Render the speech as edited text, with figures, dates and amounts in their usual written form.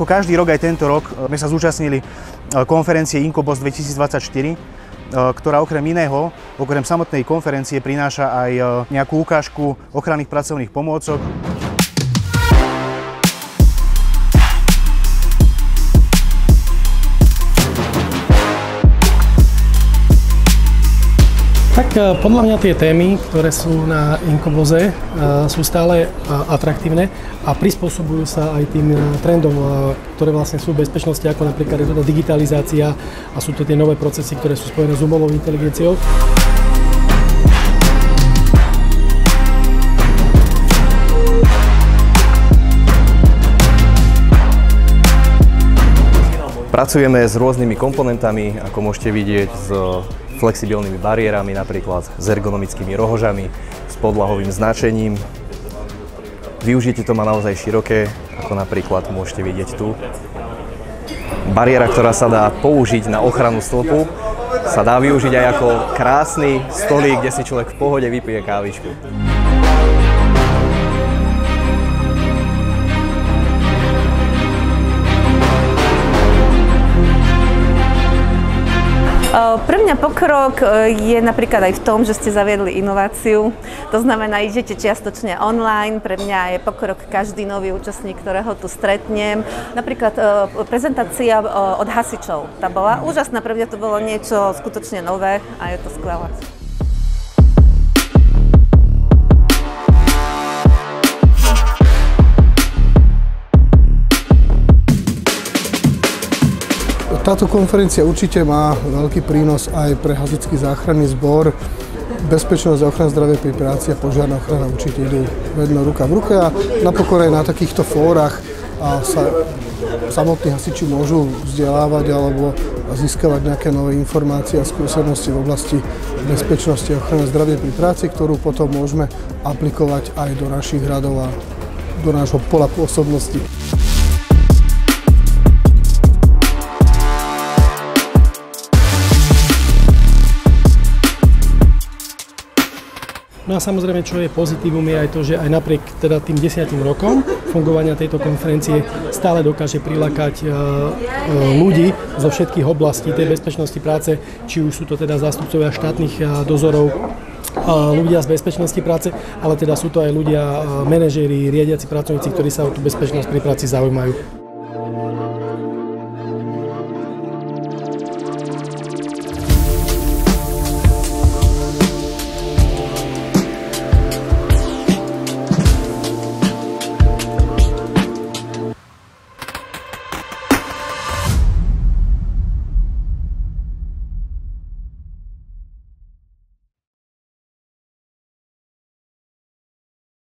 Ako každý rok, aj tento rok sme sa zúčastnili konferencie Inkobos 2024, ktorá okrem iného, okrem samotnej konferencie prináša aj nejakú ukážku ochranných pracovných pomôcok. Tak podľa mňa tie témy, ktoré sú na Inkoboze, sú stále atraktívne a prispôsobujú sa aj tým trendom, ktoré vlastne sú v bezpečnosti, ako napríklad je to digitalizácia a sú to tie nové procesy, ktoré sú spojené s umelou inteligenciou. Pracujeme s rôznymi komponentami, ako môžete vidieť, s flexibilnými bariérami, napríklad s ergonomickými rohožami, s podlahovým značením. Využitie to má naozaj široké, ako napríklad môžete vidieť tu. Bariéra, ktorá sa dá použiť na ochranu stĺpu, sa dá využiť aj ako krásny stolík, kde si človek v pohode vypije kávičku. Pre mňa pokrok je napríklad aj v tom, že ste zaviedli inováciu. To znamená, idete čiastočne online. Pre mňa je pokrok každý nový účastník, ktorého tu stretnem. Napríklad prezentácia od hasičov. Tá bola úžasná, pre mňa to bolo niečo skutočne nové a je to skvelé. Táto konferencia určite má veľký prínos aj pre hasičský záchranný zbor. Bezpečnosť a ochrana zdravia pri práci a požiarna ochrana určite idú vedno ruka v ruke a napokon aj na takýchto fórach sa samotní hasiči môžu vzdelávať alebo získavať nejaké nové informácie a skúsenosti v oblasti bezpečnosti a ochrany zdravia pri práci, ktorú potom môžeme aplikovať aj do našich radov a do nášho pola pôsobnosti. No a samozrejme, čo je pozitívum, je aj to, že aj napriek teda tým 10 rokom fungovania tejto konferencie stále dokáže prilákať ľudí zo všetkých oblastí tej bezpečnosti práce, či už sú to teda zástupcovia štátnych dozorov, ľudia z bezpečnosti práce, ale teda sú to aj ľudia, manažéri, riadiaci pracovníci, ktorí sa o tú bezpečnosť pri práci zaujímajú.